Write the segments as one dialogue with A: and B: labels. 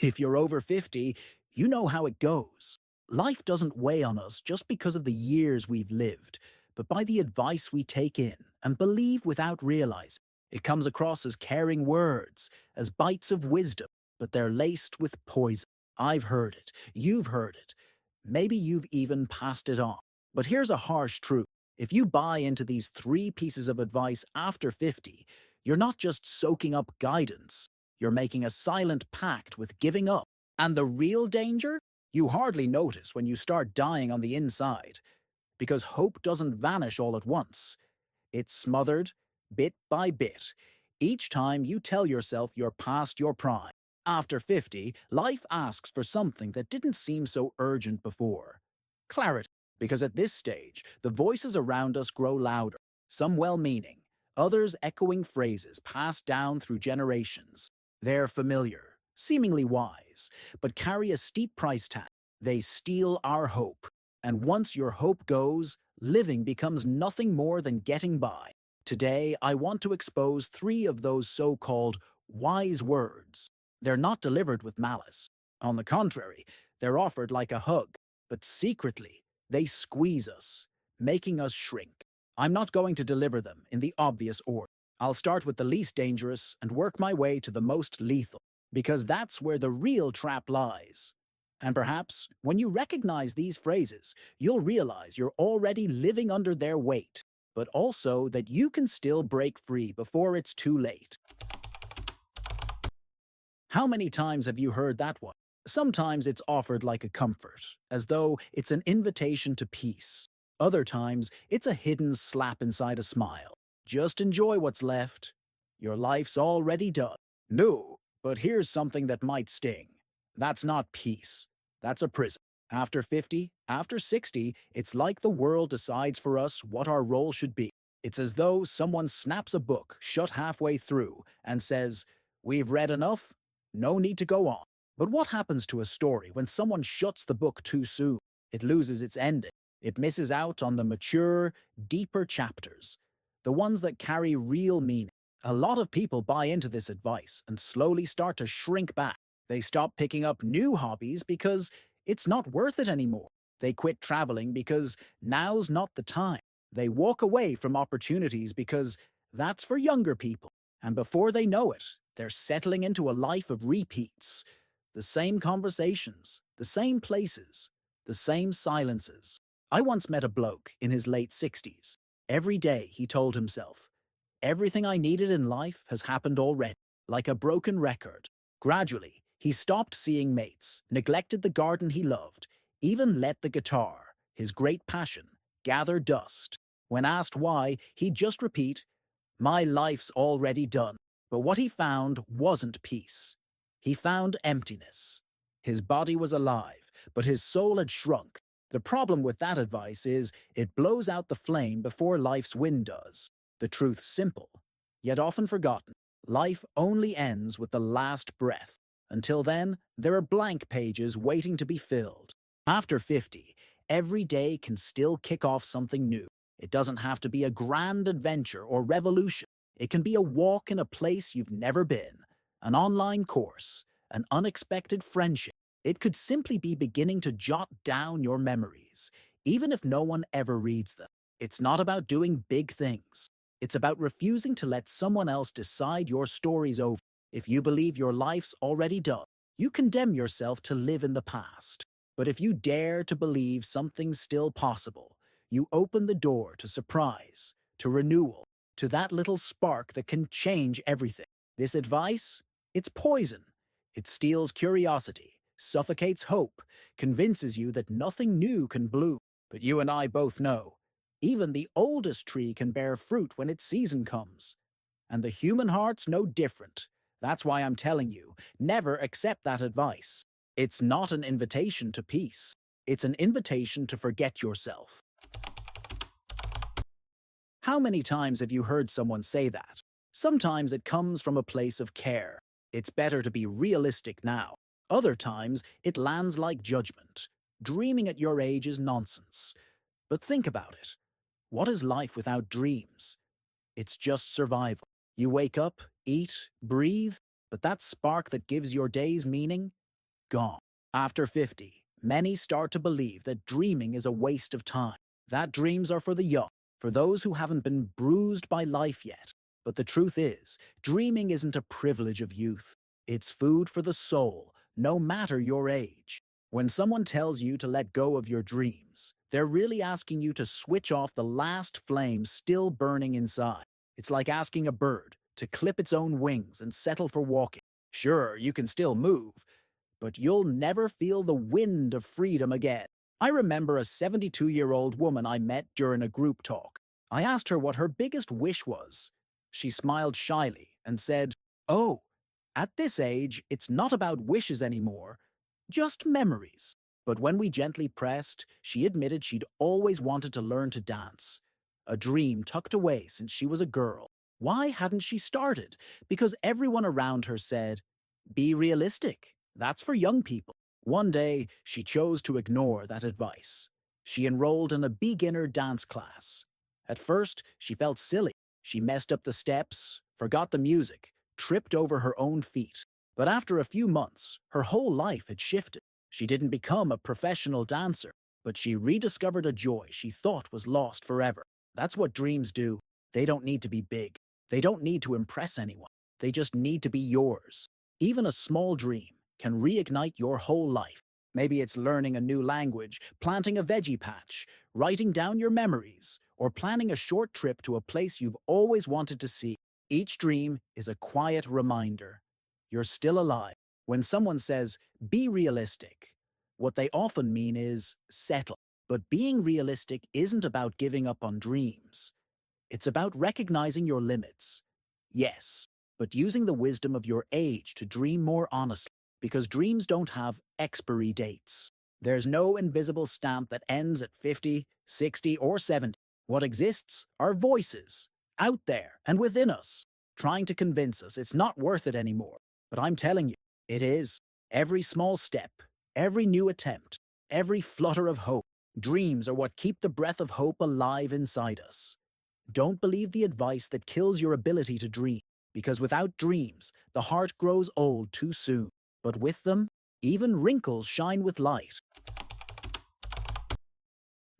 A: If you're over 50, you know how it goes. Life doesn't weigh on us just because of the years we've lived, but by the advice we take in and believe without realizing. It comes across as caring words, as bites of wisdom, but they're laced with poison. I've heard it. You've heard it. Maybe you've even passed it on. But here's a harsh truth. If you buy into these three pieces of advice after 50, you're not just soaking up guidance. You're making a silent pact with giving up. And the real danger? You hardly notice when you start dying on the inside, because hope doesn't vanish all at once. It's smothered, bit by bit, each time you tell yourself you're past your prime. After 50, life asks for something that didn't seem so urgent before. Clarity. Because at this stage, the voices around us grow louder, some well-meaning, others echoing phrases passed down through generations. They're familiar, seemingly wise, but carry a steep price tag. They steal our hope. And once your hope goes, living becomes nothing more than getting by. Today, I want to expose three of those so-called wise words. They're not delivered with malice. On the contrary, they're offered like a hug, but secretly, they squeeze us, making us shrink. I'm not going to deliver them in the obvious order. I'll start with the least dangerous and work my way to the most lethal, because that's where the real trap lies. And perhaps, when you recognize these phrases, you'll realize you're already living under their weight, but also that you can still break free before it's too late. How many times have you heard that one? Sometimes it's offered like a comfort, as though it's an invitation to peace. Other times, it's a hidden slap inside a smile. Just enjoy what's left. Your life's already done. No, but here's something that might sting. That's not peace. That's a prison. After 50, after 60, it's like the world decides for us what our role should be. It's as though someone snaps a book shut halfway through and says, "We've read enough, no need to go on." But what happens to a story when someone shuts the book too soon? It loses its ending. It misses out on the mature, deeper chapters, the ones that carry real meaning. A lot of people buy into this advice and slowly start to shrink back. They stop picking up new hobbies because it's not worth it anymore. They quit traveling because now's not the time. They walk away from opportunities because that's for younger people. And before they know it, they're settling into a life of repeats. The same conversations, the same places, the same silences. I once met a bloke in his late 60s. Every day, he told himself, "Everything I needed in life has happened already," like a broken record. Gradually, he stopped seeing mates, neglected the garden he loved, even let the guitar, his great passion, gather dust. When asked why, he'd just repeat, "My life's already done." But what he found wasn't peace. He found emptiness. His body was alive, but his soul had shrunk. The problem with that advice is it blows out the flame before life's wind does. The truth's simple, yet often forgotten. Life only ends with the last breath. Until then, there are blank pages waiting to be filled. After 50, every day can still kick off something new. It doesn't have to be a grand adventure or revolution. It can be a walk in a place you've never been, an online course, an unexpected friendship. It could simply be beginning to jot down your memories, even if no one ever reads them. It's not about doing big things. It's about refusing to let someone else decide your story's over. If you believe your life's already done, you condemn yourself to live in the past. But if you dare to believe something's still possible, you open the door to surprise, to renewal, to that little spark that can change everything. This advice? It's poison. It steals curiosity, suffocates hope, convinces you that nothing new can bloom. But you and I both know, even the oldest tree can bear fruit when its season comes. And the human heart's no different. That's why I'm telling you, never accept that advice. It's not an invitation to peace. It's an invitation to forget yourself. How many times have you heard someone say that? Sometimes it comes from a place of care. It's better to be realistic now. Other times, it lands like judgment. Dreaming at your age is nonsense. But think about it. What is life without dreams? It's just survival. You wake up, eat, breathe, but that spark that gives your days meaning, gone. After 50, many start to believe that dreaming is a waste of time, that dreams are for the young, for those who haven't been bruised by life yet. But the truth is, dreaming isn't a privilege of youth. It's food for the soul, no matter your age. When someone tells you to let go of your dreams, they're really asking you to switch off the last flame still burning inside. It's like asking a bird to clip its own wings and settle for walking. Sure, you can still move, but you'll never feel the wind of freedom again. I remember a 72-year-old woman I met during a group talk. I asked her what her biggest wish was. She smiled shyly and said, "Oh, at this age, it's not about wishes anymore, just memories." But when we gently pressed, she admitted she'd always wanted to learn to dance. A dream tucked away since she was a girl. Why hadn't she started? Because everyone around her said, "Be realistic. That's for young people." One day, she chose to ignore that advice. She enrolled in a beginner dance class. At first, she felt silly. She messed up the steps, forgot the music, tripped over her own feet. But after a few months, her whole life had shifted. She didn't become a professional dancer, but she rediscovered a joy she thought was lost forever. That's what dreams do. They don't need to be big. They don't need to impress anyone. They just need to be yours. Even a small dream can reignite your whole life. Maybe it's learning a new language, planting a veggie patch, writing down your memories, or planning a short trip to a place you've always wanted to see. Each dream is a quiet reminder. You're still alive. When someone says, "Be realistic," what they often mean is settle. But being realistic isn't about giving up on dreams. It's about recognizing your limits. Yes, but using the wisdom of your age to dream more honestly, because dreams don't have expiry dates. There's no invisible stamp that ends at 50, 60, or 70. What exists are voices, out there and within us, trying to convince us it's not worth it anymore. But I'm telling you, it is. Every small step, every new attempt, every flutter of hope. Dreams are what keep the breath of hope alive inside us. Don't believe the advice that kills your ability to dream, because without dreams, the heart grows old too soon. But with them, even wrinkles shine with light.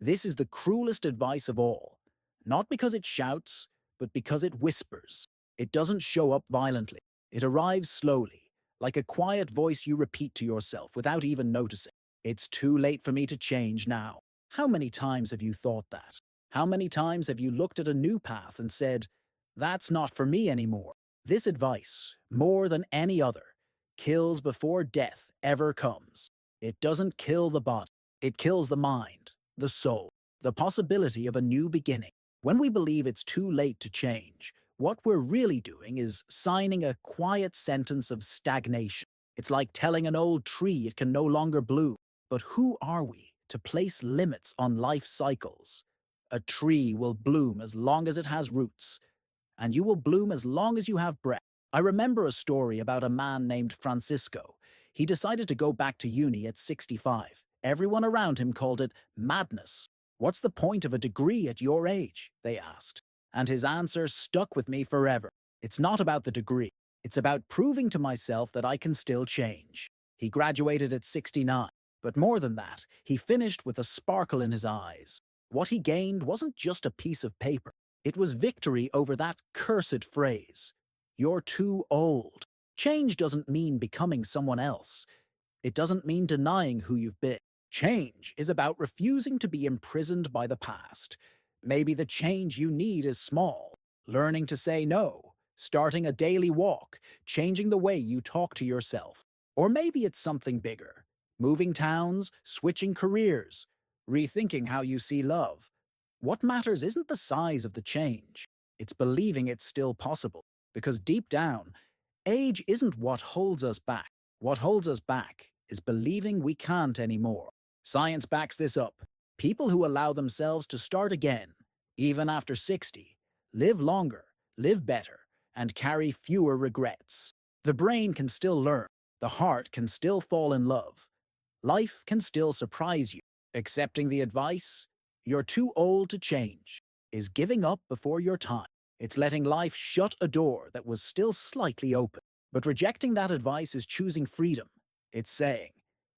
A: This is the cruelest advice of all, not because it shouts, but because it whispers. It doesn't show up violently. It arrives slowly, like a quiet voice you repeat to yourself without even noticing. "It's too late for me to change now." How many times have you thought that? How many times have you looked at a new path and said, "That's not for me anymore"? This advice, more than any other, kills before death ever comes. It doesn't kill the body. It kills the mind, the soul, the possibility of a new beginning. When we believe it's too late to change, what we're really doing is signing a quiet sentence of stagnation. It's like telling an old tree it can no longer bloom. But who are we to place limits on life cycles? A tree will bloom as long as it has roots, and you will bloom as long as you have breath. I remember a story about a man named Francisco. He decided to go back to uni at 65. Everyone around him called it madness. "What's the point of a degree at your age?" they asked. And his answer stuck with me forever. "It's not about the degree. It's about proving to myself that I can still change." He graduated at 69. But more than that, he finished with a sparkle in his eyes. What he gained wasn't just a piece of paper. It was victory over that cursed phrase, "You're too old." Change doesn't mean becoming someone else. It doesn't mean denying who you've been. Change is about refusing to be imprisoned by the past. Maybe the change you need is small. Learning to say no, starting a daily walk, changing the way you talk to yourself. Or maybe it's something bigger. Moving towns, switching careers, rethinking how you see love. What matters isn't the size of the change. It's believing it's still possible. Because deep down, age isn't what holds us back. What holds us back is believing we can't anymore. Science backs this up. People who allow themselves to start again, even after 60, live longer, live better, and carry fewer regrets. The brain can still learn. The heart can still fall in love. Life can still surprise you. Accepting the advice, "You're too old to change," is giving up before your time. It's letting life shut a door that was still slightly open. But rejecting that advice is choosing freedom. It's saying,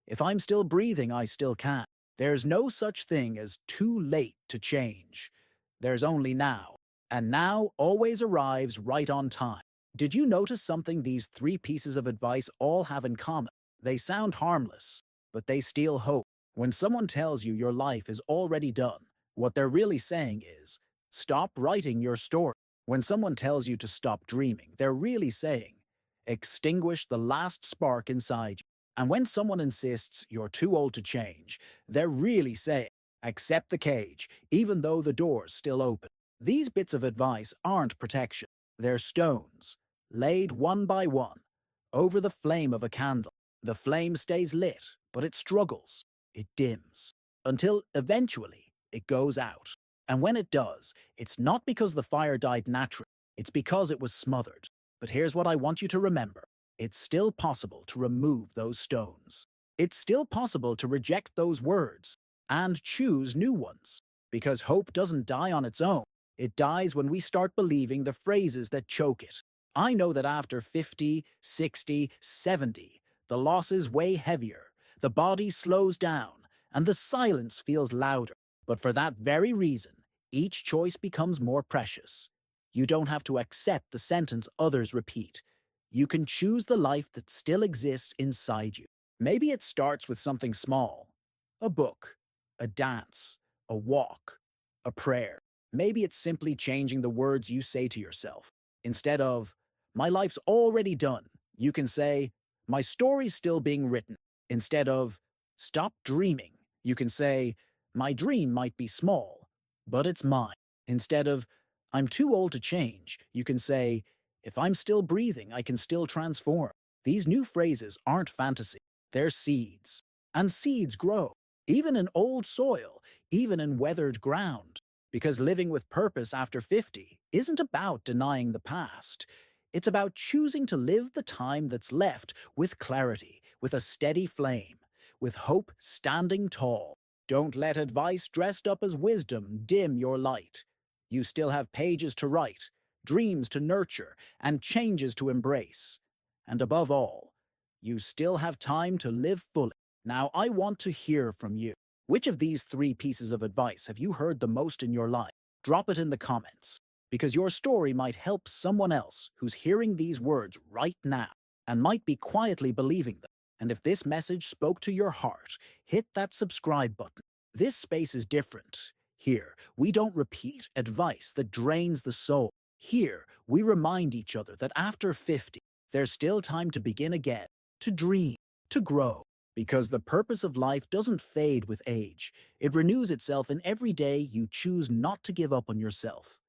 A: if I'm still breathing, I still can. There's no such thing as too late to change. There's only now. And now always arrives right on time. Did you notice something these three pieces of advice all have in common? They sound harmless, but they steal hope. When someone tells you your life is already done, what they're really saying is, stop writing your story. When someone tells you to stop dreaming, they're really saying, extinguish the last spark inside you. And when someone insists you're too old to change, they're really saying, accept the cage, even though the door's still open. These bits of advice aren't protection. They're stones, laid one by one, over the flame of a candle. The flame stays lit, but it struggles, it dims, until eventually it goes out. And when it does, it's not because the fire died naturally, it's because it was smothered. But here's what I want you to remember. It's still possible to remove those stones. It's still possible to reject those words and choose new ones. Because hope doesn't die on its own. It dies when we start believing the phrases that choke it. I know that after 50, 60, 70, the losses weigh heavier, the body slows down, and the silence feels louder. But for that very reason, each choice becomes more precious. You don't have to accept the sentence others repeat. You can choose the life that still exists inside you. Maybe it starts with something small. A book, a dance, a walk, a prayer. Maybe it's simply changing the words you say to yourself. Instead of, my life's already done, you can say, my story's still being written. Instead of, stop dreaming, you can say, my dream might be small, but it's mine. Instead of, I'm too old to change, you can say, if I'm still breathing, I can still transform. These new phrases aren't fantasy, they're seeds. And seeds grow, even in old soil, even in weathered ground. Because living with purpose after 50 isn't about denying the past. It's about choosing to live the time that's left with clarity, with a steady flame, with hope standing tall. Don't let advice dressed up as wisdom dim your light. You still have pages to write, dreams to nurture, and changes to embrace. And above all, you still have time to live fully. Now, I want to hear from you. Which of these three pieces of advice have you heard the most in your life? Drop it in the comments, because your story might help someone else who's hearing these words right now and might be quietly believing them. And if this message spoke to your heart, hit that subscribe button. This space is different. Here, we don't repeat advice that drains the soul. Here, we remind each other that after 50, there's still time to begin again, to dream, to grow. Because the purpose of life doesn't fade with age. It renews itself in every day you choose not to give up on yourself.